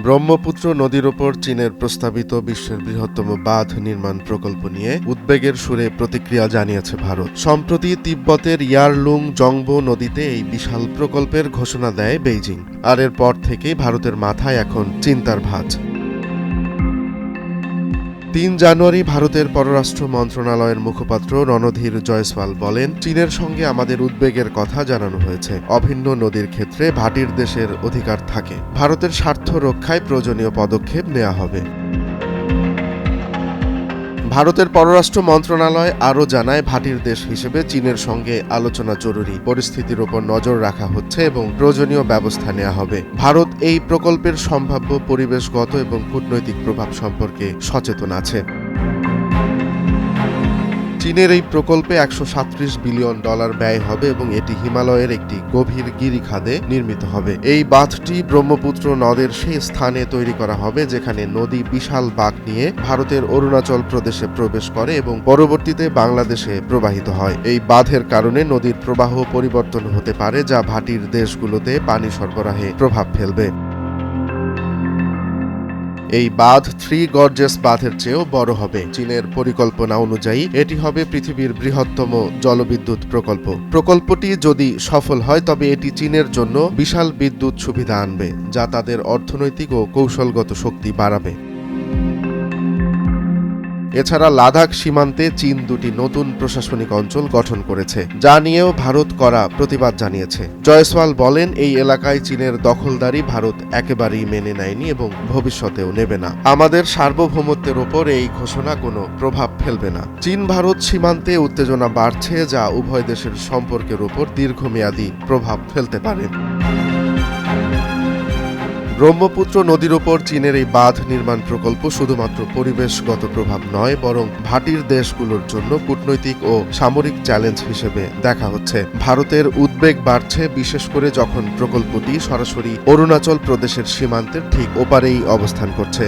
ব্রহ্মপুত্র নদীর ওপর চীনের প্রস্তাবিত বিশ্বের বৃহত্তম বাঁধ নির্মাণ প্রকল্প নিয়ে উদ্বেগের সুরে প্রতিক্রিয়া জানিয়েছে ভারত। সম্প্রতি তিব্বতের ইয়ারলুং জংবো নদীতে এই বিশাল প্রকল্পের ঘোষণা দেয় বেইজিং। আর এরপর থেকেই ভারতের মাথায় এখন চিন্তার ভাঁজ। ৩ জানুয়ারি ভারতের পররাষ্ট্র মন্ত্রণালয়ের মুখপাত্র রণধীর জয়সওয়াল বলেন, চীনের সঙ্গে আমাদের উদ্বেগের কথা জানানো হয়েছে। অভিন্ন নদীর ক্ষেত্রে ভাটির দেশের অধিকার থাকে। ভারতের স্বার্থ রক্ষায় প্রয়োজনীয় পদক্ষেপ নেওয়া হবে। ভারতের পররাষ্ট্র মন্ত্রণালয় আরও জানায়, ভাটির দেশ হিসেবে চীনের সঙ্গে আলোচনা জরুরি। পরিস্থিতির ওপর নজর রাখা হচ্ছে এবং প্রয়োজনীয় ব্যবস্থা নেওয়া হবে। ভারত এই প্রকল্পের সম্ভাব্য পরিবেশগত এবং কূটনৈতিক প্রভাব সম্পর্কে সচেতন আছে। চীনের এই প্রকল্পে $137 বিলিয়ন ব্যয় হবে এবং এটি হিমালয়ের একটি গভীর গিরিখাদে নির্মিত হবে। এই বাঁধটি ব্রহ্মপুত্র নদের সেই স্থানে তৈরি করা হবে যেখানে নদী বিশাল বাঁক নিয়ে ভারতের অরুণাচল প্রদেশে প্রবেশ করে এবং পরবর্তীতে বাংলাদেশে প্রবাহিত হয়। এই বাঁধের কারণে নদীর প্রবাহ পরিবর্তন হতে পারে, যা ভাটির দেশগুলোতে পানি সরবরাহে প্রভাব ফেলবে। এই বাঁধ 3 গর্জেস বাঁধের চেয়েও বড় হবে। চীনের পরিকল্পনা অনুযায়ী এটি হবে পৃথিবীর বৃহত্তম জলবিদ্যুৎ প্রকল্প। প্রকল্পটি যদি সফল হয় তবে এটি চীনের জন্য বিশাল বিদ্যুৎ সুবিধা আনবে, যা তাদের অর্থনৈতিক ও কৌশলগত শক্তি বাড়াবে। এছাড়া লাদাখ সীমান্তে চীন 2টি নতুন প্রশাসনিক অঞ্চল গঠন করেছে, যা নিয়েও ভারত কড়া প্রতিবাদ জানিয়েছে। জয়সওয়াল বলেন, এই এলাকায় চীনের দখলদারি ভারত একেবারেই মেনে নেয়নি এবং ভবিষ্যতেও নেবে না। আমাদের সার্বভৌমত্বের ওপর এই ঘোষণা কোনো প্রভাব ফেলবে না। চীন ভারত সীমান্তে উত্তেজনা বাড়ছে, যা উভয় দেশের সম্পর্কের ওপর দীর্ঘমেয়াদী প্রভাব ফেলতে পারে। ব্রহ্মপুত্র নদীর ওপর চীনের এই বাঁধ নির্মাণ প্রকল্প শুধুমাত্র পরিবেশগত প্রভাব নয়, বরং ভাটির দেশগুলোর জন্য কূটনৈতিক ও সামরিক চ্যালেঞ্জ হিসেবে দেখা হচ্ছে। ভারতের উদ্বেগ বাড়ছে, বিশেষ করে যখন প্রকল্পটি সরাসরি অরুণাচল প্রদেশের সীমান্তের ঠিক ওপারেই অবস্থান করছে।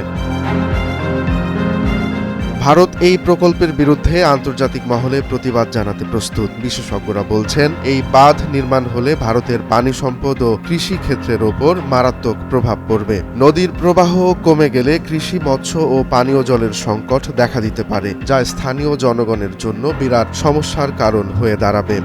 ভারত এই প্রকল্পের বিরুদ্ধে আন্তর্জাতিক মহলে প্রতিবাদ জানাতে প্রস্তুত। বিশেষজ্ঞরা বলছেন, এই বাঁধ নির্মাণ হলে ভারতের পানি সম্পদ ও কৃষি ক্ষেত্রের ওপর মারাত্মক প্রভাব পড়বে। নদীর প্রবাহ কমে গেলে কৃষি, মৎস্য ও পানীয় জলের সংকট দেখা দিতে পারে, যা স্থানীয় জনগণের জন্য বিরাট সমস্যার কারণ হয়ে দাঁড়াবে।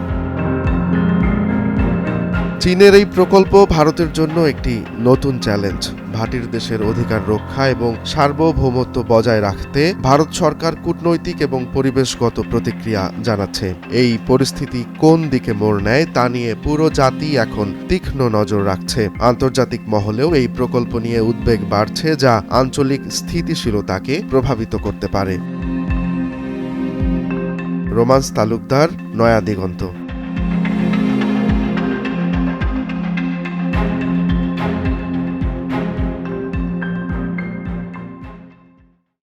চীনের এই প্রকল্প ভারতের জন্য একটি নতুন চ্যালেঞ্জ। ভাটির দেশের অধিকার রক্ষা এবং সার্বভৌমত্ব বজায় রাখতে ভারত সরকার কূটনৈতিক এবং পরিবেশগত প্রতিক্রিয়া জানাচ্ছে। এই পরিস্থিতি কোন দিকে মোড় নেয় তা নিয়ে পুরো জাতি এখন তীক্ষ্ণ নজর রাখছে। আন্তর্জাতিক মহলেও এই প্রকল্প নিয়ে উদ্বেগ বাড়ছে, যা আঞ্চলিক স্থিতিশীলতাকে প্রভাবিত করতে পারে। রোমান্স তালুকদার, নয়া দিগন্ত।